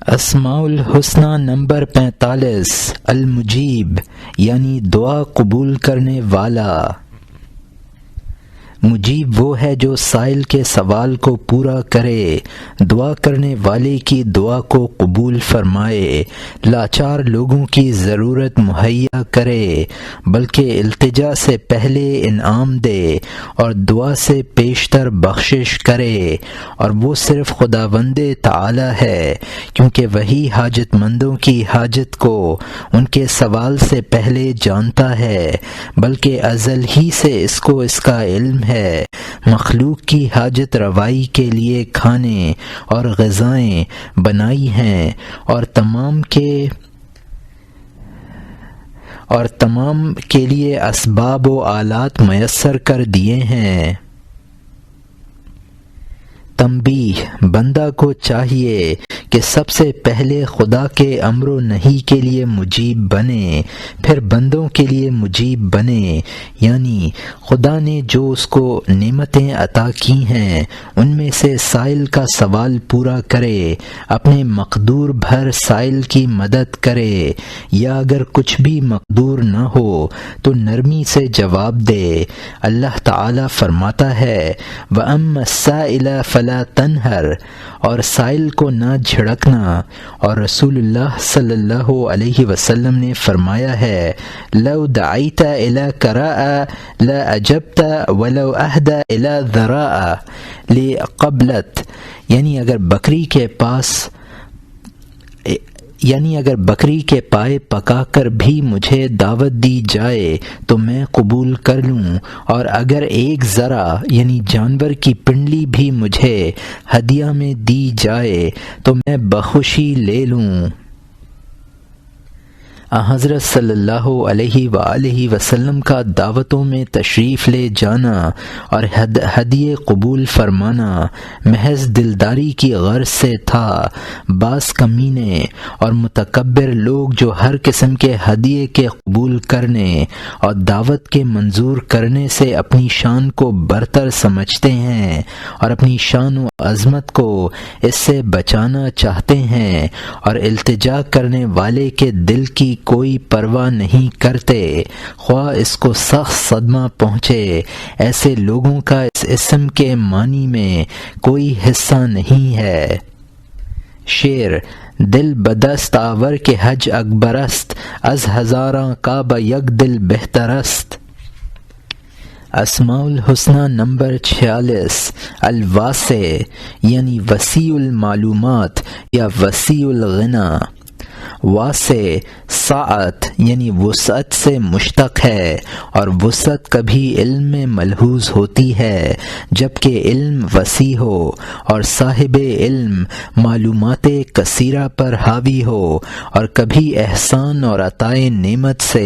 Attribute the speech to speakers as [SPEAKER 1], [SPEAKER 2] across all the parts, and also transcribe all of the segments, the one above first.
[SPEAKER 1] اسماء الحسنی number 45 المجیب یعنی دعا قبول کرنے والا۔ مجیب وہ ہے جو سائل کے سوال کو پورا کرے، دعا کرنے والے کی دعا کو قبول فرمائے، لاچار لوگوں کی ضرورت مہیا کرے، بلکہ التجا سے پہلے انعام دے اور دعا سے پیشتر بخشش کرے، اور وہ صرف خداوند تعالی ہے، کیونکہ وہی حاجت مندوں کی حاجت کو ان کے سوال سے پہلے جانتا ہے، بلکہ ازل ہی سے اس کو اس کا علم ہے۔ مخلوق کی حاجت روائی کے لیے کھانے اور غذائیں بنائی ہیں اور تمام کے لیے اسباب و آلات میسر کر دیے ہیں۔ تنبیہ: بندہ کو چاہیے کہ سب سے پہلے خدا کے امر و نہی کے لیے مجیب بنے، پھر بندوں کے لیے مجیب بنے، یعنی خدا نے جو اس کو نعمتیں عطا کی ہیں ان میں سے سائل کا سوال پورا کرے، اپنے مقدور بھر سائل کی مدد کرے، یا اگر کچھ بھی مقدور نہ ہو تو نرمی سے جواب دے۔ اللہ تعالی فرماتا ہے وَأَمَّا السَّائِلَ فَلَا تَنْهَرْ، اور سائل کو نہ جھڑکنا، اور رسول اللہ صلی اللہ علیہ وسلم نے فرمایا ہے لو دعیت الی کراء لا اجبت ولو اہدى الی ذراء لقبلت، یعنی اگر بکری کے پائے پکا کر بھی مجھے دعوت دی جائے تو میں قبول کر لوں، اور اگر ایک ذرا یعنی جانور کی پنڈلی بھی مجھے ہدیہ میں دی جائے تو میں بخوشی لے لوں۔ حضرت صلی اللہ علیہ وآلہ وسلم کا دعوتوں میں تشریف لے جانا اور ہدیے قبول فرمانا محض دلداری کی غرض سے تھا۔ بعض کمینے اور متکبر لوگ جو ہر قسم کے ہدیے کے قبول کرنے اور دعوت کے منظور کرنے سے اپنی شان کو برتر سمجھتے ہیں اور اپنی شان و عظمت کو اس سے بچانا چاہتے ہیں، اور التجا کرنے والے کے دل کی کوئی پرواہ نہیں کرتے، خواہ اس کو سخت صدمہ پہنچے، ایسے لوگوں کا اس اسم کے معنی میں کوئی حصہ نہیں ہے۔ شعر: دل بدست آور کے حج اکبرست، از ہزاراں کعبہ یک دل بہترست۔ اسماء الحسنی نمبر 46 الواسع یعنی وسیع المعلومات یا وسیع الغنا۔ واسع سعت یعنی وسعت سے مشتق ہے، اور وسعت کبھی علم میں ملحوظ ہوتی ہے جبکہ علم وسیع ہو، اور صاحب علم معلومات کثیرہ پر حاوی ہو، اور کبھی احسان اور عطائے نعمت سے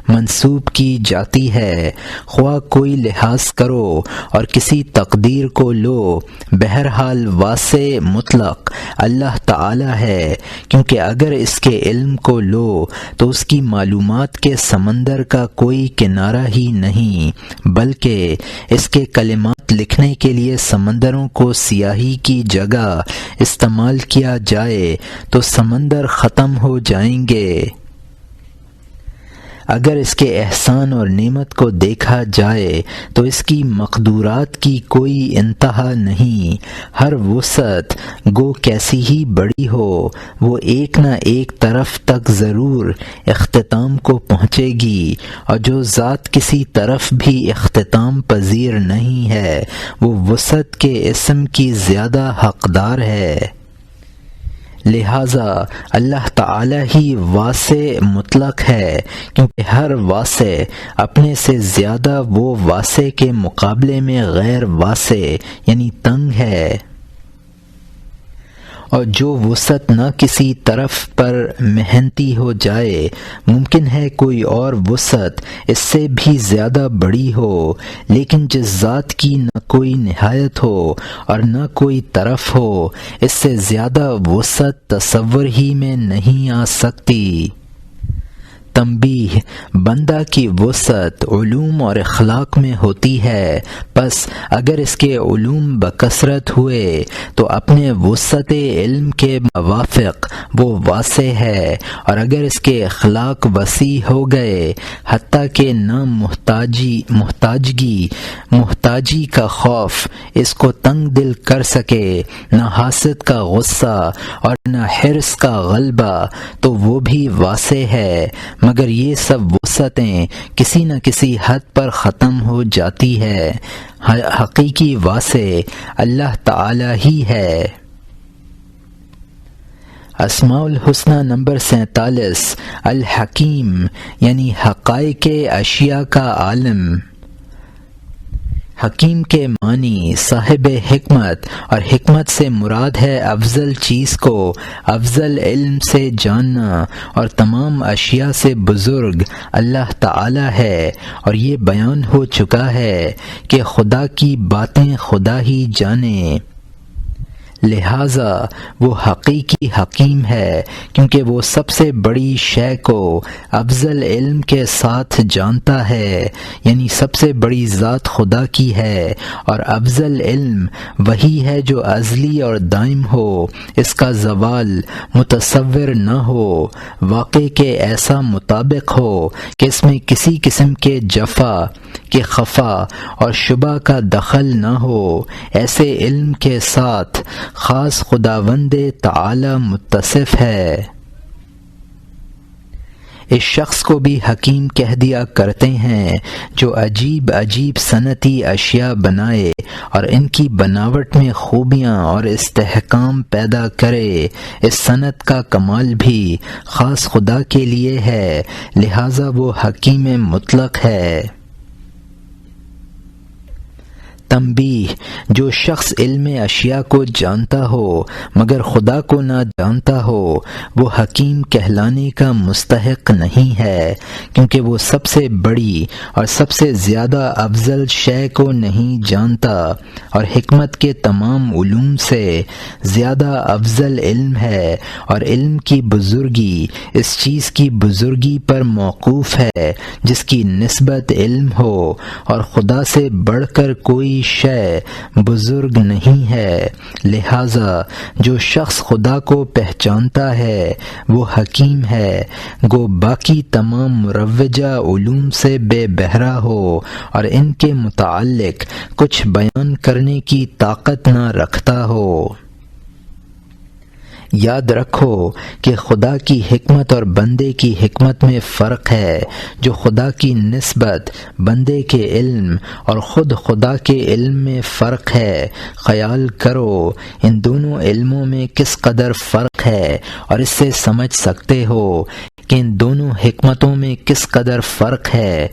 [SPEAKER 1] منسوب کی جاتی ہے۔ خواہ کوئی لحاظ کرو اور کسی تقدیر کو لو، بہرحال واسع مطلق اللہ تعالی ہے، کیونکہ اگر اس کے علم کو لو تو اس کی معلومات کے سمندر کا کوئی کنارہ ہی نہیں، بلکہ اس کے کلمات لکھنے کے لیے سمندروں کو سیاہی کی جگہ استعمال کیا جائے تو سمندر ختم ہو جائیں گے۔ اگر اس کے احسان اور نعمت کو دیکھا جائے تو اس کی مقدورات کی کوئی انتہا نہیں، ہر وسعت گو کیسی ہی بڑی ہو وہ ایک نہ ایک طرف تک ضرور اختتام کو پہنچے گی، اور جو ذات کسی طرف بھی اختتام پذیر نہیں ہے وہ وسعت کے اسم کی زیادہ حقدار ہے۔ لہذا اللہ تعالی ہی واسع مطلق ہے، کیونکہ ہر واسع اپنے سے زیادہ وہ واسع کے مقابلے میں غیر واسع یعنی تنگ ہے، اور جو وسعت نہ کسی طرف پر محنتی ہو جائے ممکن ہے کوئی اور وسعت اس سے بھی زیادہ بڑی ہو، لیکن جس ذات کی نہ کوئی نہایت ہو اور نہ کوئی طرف ہو اس سے زیادہ وسعت تصور ہی میں نہیں آ سکتی۔ تنبیہ: بندہ کی وسعت علوم اور اخلاق میں ہوتی ہے، پس اگر اس کے علوم بکثرت ہوئے تو اپنے وسعت علم کے موافق وہ واسع ہے، اور اگر اس کے اخلاق وسیع ہو گئے حتیٰ کہ نہ محتاجی کا خوف اس کو تنگ دل کر سکے، نہ حاسد کا غصہ اور نہ حرص کا غلبہ، تو وہ بھی واسع ہے، مگر یہ سب وسعتیں کسی نہ کسی حد پر ختم ہو جاتی ہے۔ حقیقی واسع اللہ تعالی ہی ہے۔ اسماء الحسنی نمبر 47 الحکیم یعنی حقائق اشیاء کا عالم۔ حکیم کے معنی صاحب حکمت، اور حکمت سے مراد ہے افضل چیز کو افضل علم سے جاننا، اور تمام اشیاء سے بزرگ اللہ تعالی ہے، اور یہ بیان ہو چکا ہے کہ خدا کی باتیں خدا ہی جانے، لہذا وہ حقیقی حکیم ہے کیونکہ وہ سب سے بڑی شے کو افضل علم کے ساتھ جانتا ہے، یعنی سب سے بڑی ذات خدا کی ہے، اور افضل علم وہی ہے جو ازلی اور دائم ہو، اس کا زوال متصور نہ ہو، واقع کے ایسا مطابق ہو کہ اس میں کسی قسم کے جفا کے خفا اور شبہ کا دخل نہ ہو، ایسے علم کے ساتھ خاص خداوند تعالی متصف ہے۔ اس شخص کو بھی حکیم کہہ دیا کرتے ہیں جو عجیب عجیب صنعتی اشیاء بنائے اور ان کی بناوٹ میں خوبیاں اور استحکام پیدا کرے۔ اس صنعت کا کمال بھی خاص خدا کے لیے ہے، لہذا وہ حکیم مطلق ہے۔ تنبیہ: جو شخص علم اشیاء کو جانتا ہو مگر خدا کو نہ جانتا ہو وہ حکیم کہلانے کا مستحق نہیں ہے، کیونکہ وہ سب سے بڑی اور سب سے زیادہ افضل شے کو نہیں جانتا، اور حکمت کے تمام علوم سے زیادہ افضل علم ہے، اور علم کی بزرگی اس چیز کی بزرگی پر موقوف ہے جس کی نسبت علم ہو، اور خدا سے بڑھ کر کوئی شے بزرگ نہیں ہے، لہذا جو شخص خدا کو پہچانتا ہے وہ حکیم ہے، گو باقی تمام مروجہ علوم سے بے بہرہ ہو اور ان کے متعلق کچھ بیان کرنے کی طاقت نہ رکھتا ہو۔ یاد رکھو کہ خدا کی حکمت اور بندے کی حکمت میں فرق ہے، جو خدا کی نسبت بندے کے علم اور خود خدا کے علم میں فرق ہے۔ خیال کرو ان دونوں علموں میں کس قدر فرق ہے، اور اس سے سمجھ سکتے ہو کہ ان دونوں حکمتوں میں کس قدر فرق ہے،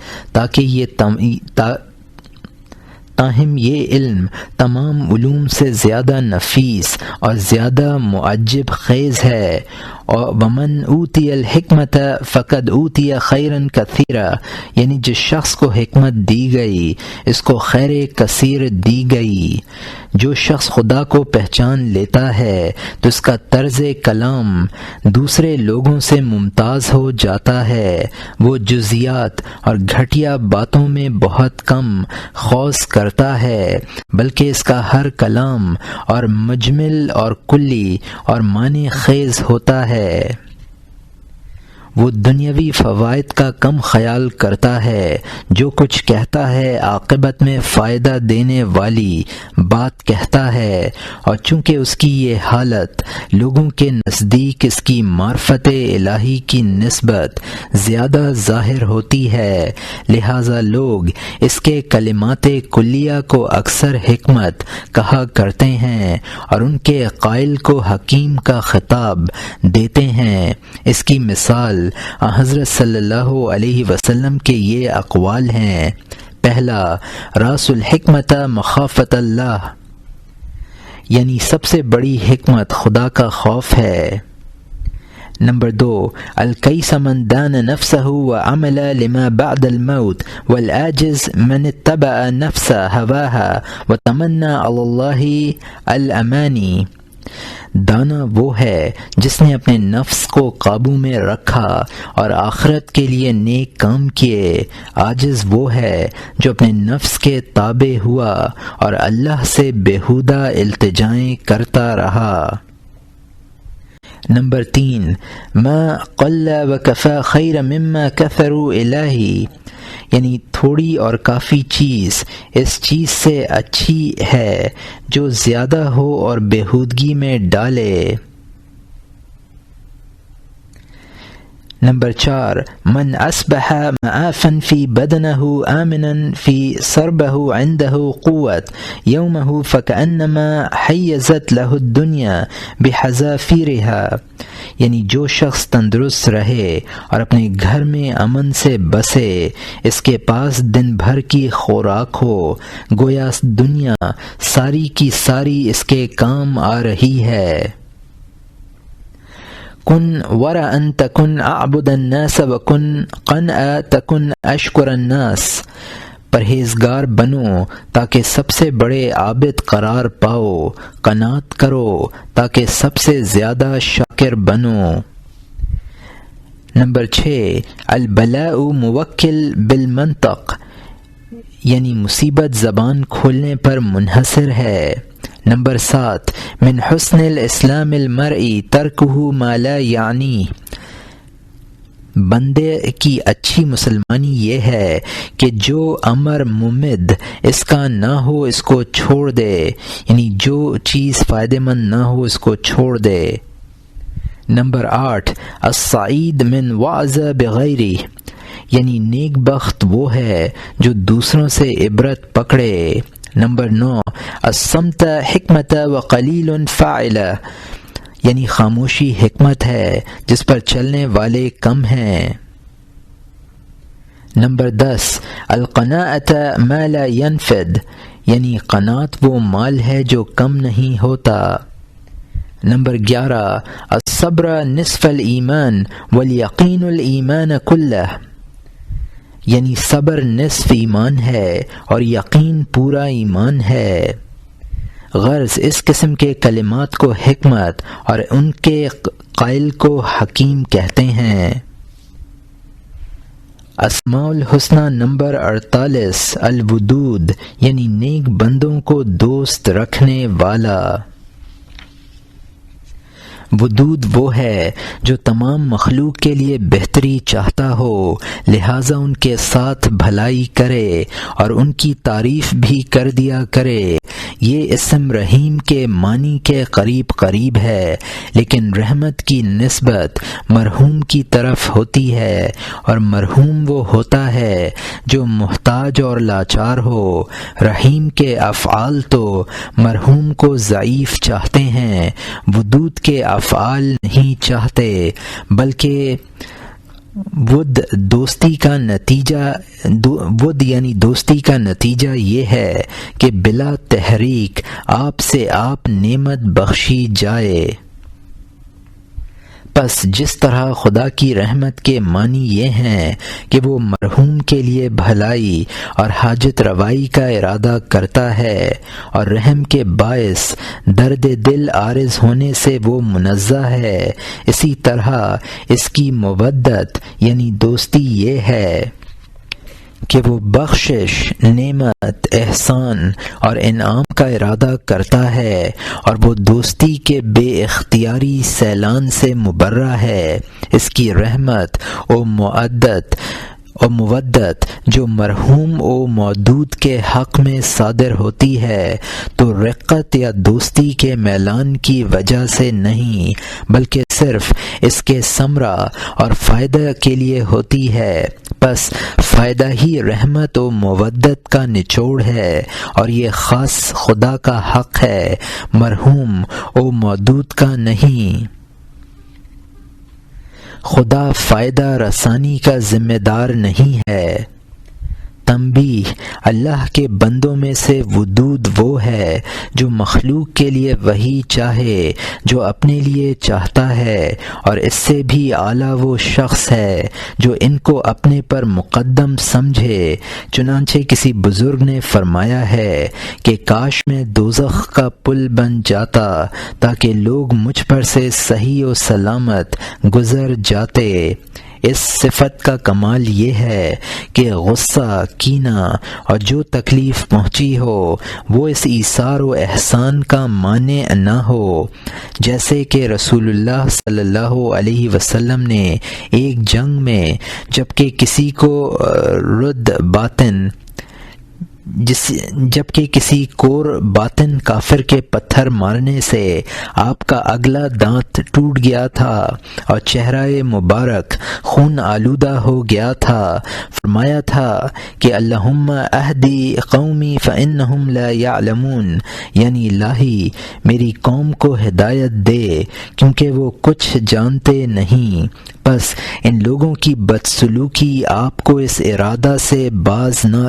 [SPEAKER 1] تاہم یہ علم تمام علوم سے زیادہ نفیس اور زیادہ معجب خیز ہے۔ ومن اوتی الحکمت فقد اوتی خیرا کثیرا، یعنی جس شخص کو حکمت دی گئی اس کو خیر کثیر دی گئی۔ جو شخص خدا کو پہچان لیتا ہے تو اس کا طرز کلام دوسرے لوگوں سے ممتاز ہو جاتا ہے، وہ جزیات اور گھٹیا باتوں میں بہت کم خوض کرتا ہے، بلکہ اس کا ہر کلام اور مجمل اور کلی اور معنی خیز ہوتا ہے۔ وہ دنیاوی فوائد کا کم خیال کرتا ہے، جو کچھ کہتا ہے عاقبت میں فائدہ دینے والی بات کہتا ہے، اور چونکہ اس کی یہ حالت لوگوں کے نزدیک اس کی معرفت الہی کی نسبت زیادہ ظاہر ہوتی ہے، لہذا لوگ اس کے کلمات کلیہ کو اکثر حکمت کہا کرتے ہیں اور ان کے قائل کو حکیم کا خطاب دیتے ہیں۔ اس کی مثال حضرت صلی اللہ علیہ وسلم کے یہ اقوال ہیں: پہلا، راس الحکمت مخافت اللہ، یعنی سب سے بڑی حکمت خدا کا خوف ہے۔ نمبر 2، الکیس من دان نفسه وعمل لما بعد الموت، والعاجز من اتبع نفس هواها وتمنى على الله الامانی، دانا وہ ہے جس نے اپنے نفس کو قابو میں رکھا اور آخرت کے لیے نیک کام کیے۔ عاجز وہ ہے جو اپنے نفس کے تابع ہوا اور اللہ سے بیہودہ التجائیں کرتا رہا۔ نمبر 3، ما قل وکفا خیر مما کثروا الہی، یعنی تھوڑی اور کافی چیز اس چیز سے اچھی ہے جو زیادہ ہو اور بیہودگی میں ڈالے۔ نمبر 4، من اصبح معافا فی بدنہ آمنا فی صربہ عندہ قوت یومہ فکأنما حیزت لہ الدنیا بحذافیرہا، یعنی جو شخص تندرست رہے اور اپنے گھر میں امن سے بسے، اس کے پاس دن بھر کی خوراک ہو، گویا دنیا ساری کی ساری اس کے کام آ رہی ہے۔ کن ورعا تکن اعبد الناس وکن قنعا تکن اشکر الناس، پرہیزگار بنو تاکہ سب سے بڑے عابد قرار پاؤ، قناعت کرو تاکہ سب سے زیادہ شاکر بنو۔ نمبر 6، البلاء موکل بالمنطق، یعنی مصیبت زبان کھولنے پر منحصر ہے۔ نمبر 7، من حسن الاسلام المرئی ترکہ ما لا یعنی، بندے کی اچھی مسلمانی یہ ہے کہ جو امر ممد اس کا نہ ہو اس کو چھوڑ دے، یعنی جو چیز فائدہ مند نہ ہو اس کو چھوڑ دے۔ نمبر 8، السعید من وعظ بغیرہ، یعنی نیک بخت وہ ہے جو دوسروں سے عبرت پکڑے۔ نمبر 9، الصمت حکمت وقلیل فاعل، یعنی خاموشی حکمت ہے جس پر چلنے والے کم ہیں۔ نمبر 10، القناعۃ ما لا ينفد، یعنی قناعت وہ مال ہے جو کم نہیں ہوتا۔ نمبر 11، الصبر نصف الایمان والیقین الایمان کلہ، یعنی صبر نصف ایمان ہے اور یقین پورا ایمان ہے۔ غرض اس قسم کے کلمات کو حکمت اور ان کے قائل کو حکیم کہتے ہیں۔ اسماء الحسنی نمبر 48، الودود، یعنی نیک بندوں کو دوست رکھنے والا۔ ودود وہ ہے جو تمام مخلوق کے لیے بہتری چاہتا ہو، لہٰذا ان کے ساتھ بھلائی کرے اور ان کی تعریف بھی کر دیا کرے۔ یہ اسم رحیم کے معنی کے قریب قریب ہے، لیکن رحمت کی نسبت مرحوم کی طرف ہوتی ہے، اور مرحوم وہ ہوتا ہے جو محتاج اور لاچار ہو۔ رحیم کے افعال تو مرحوم کو ضعیف چاہتے ہیں، ودود کے افعال نہیں چاہتے، بلکہ ود یعنی دوستی کا نتیجہ یہ ہے کہ بلا تحریک آپ سے آپ نعمت بخشی جائے۔ پس جس طرح خدا کی رحمت کے معنی یہ ہیں کہ وہ مرحوم کے لیے بھلائی اور حاجت روائی کا ارادہ کرتا ہے، اور رحم کے باعث درد دل عارض ہونے سے وہ منزہ ہے، اسی طرح اس کی مودت یعنی دوستی یہ ہے کہ وہ بخشش، نعمت، احسان اور انعام کا ارادہ کرتا ہے، اور وہ دوستی کے بے اختیاری سیلان سے مبرہ ہے۔ اس کی رحمت و مودت جو مرحوم و مودود کے حق میں صادر ہوتی ہے تو رقت یا دوستی کے میلان کی وجہ سے نہیں، بلکہ صرف اس کے ثمرہ اور فائدہ کے لیے ہوتی ہے۔ بس فائدہ ہی رحمت و مودت کا نچوڑ ہے، اور یہ خاص خدا کا حق ہے، مرحوم و مودود کا نہیں۔ خدا فائدہ رسانی کا ذمہ دار نہیں ہے۔ تنبیہ: اللہ کے بندوں میں سے ودود وہ ہے جو مخلوق کے لیے وہی چاہے جو اپنے لیے چاہتا ہے، اور اس سے بھی اعلیٰ وہ شخص ہے جو ان کو اپنے پر مقدم سمجھے۔ چنانچہ کسی بزرگ نے فرمایا ہے کہ کاش میں دوزخ کا پل بن جاتا تاکہ لوگ مجھ پر سے صحیح و سلامت گزر جاتے۔ اس صفت کا کمال یہ ہے کہ غصہ، کینہ اور جو تکلیف پہنچی ہو وہ اس ایثار و احسان کا مانع نہ ہو۔ جیسے کہ رسول اللہ صلی اللہ علیہ وسلم نے ایک جنگ میں جبکہ کسی کور باطن کافر کے پتھر مارنے سے آپ کا اگلا دانت ٹوٹ گیا تھا اور چہرہ مبارک خون آلودہ ہو گیا تھا، فرمایا تھا کہ اللہم اہدی قومی فانہم لا یعلمون، یعنی الہی میری قوم کو ہدایت دے کیونکہ وہ کچھ جانتے نہیں۔ بس ان لوگوں کی بدسلوکی آپ کو اس ارادہ سے باز نہ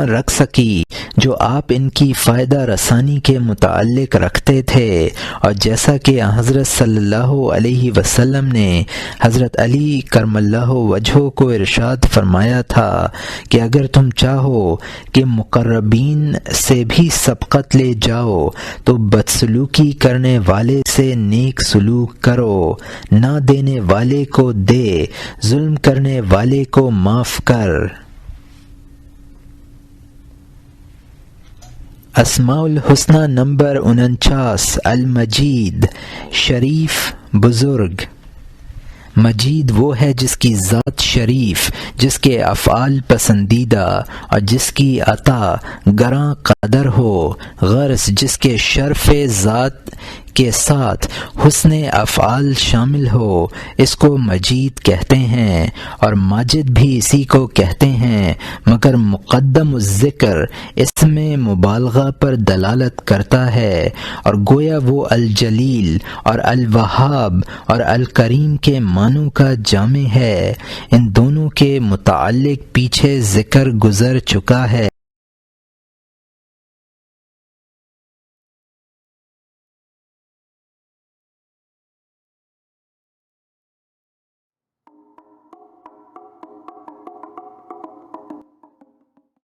[SPEAKER 1] رکھ سکی جو آپ ان کی فائدہ رسانی کے متعلق رکھتے تھے، اور جیسا کہ حضرت صلی اللہ علیہ وسلم نے حضرت علی کرم اللہ وجہہ کو ارشاد فرمایا تھا کہ اگر تم چاہو کہ مقربین سے بھی سبقت لے جاؤ تو بدسلوکی کرنے والے سے نیک سلوک کرو، نہ دینے والے کو دے، ظلم کرنے والے کو معاف کر۔ اسماء الحسنی نمبر 49 المجید، شریف، بزرگ۔ مجید وہ ہے جس کی ذات شریف، جس کے افعال پسندیدہ اور جس کی عطا گراں قدر ہو، غرض جس کے شرف ذات کے ساتھ حسن افعال شامل ہو، اس کو مجید کہتے ہیں، اور ماجد بھی اسی کو کہتے ہیں، مگر مقدم الذکر اس میں مبالغہ پر دلالت کرتا ہے، اور گویا وہ الجلیل اور الوہاب اور الکریم کے معنوں کا جامع ہے۔ ان دونوں کے متعلق پیچھے ذکر گزر چکا ہے۔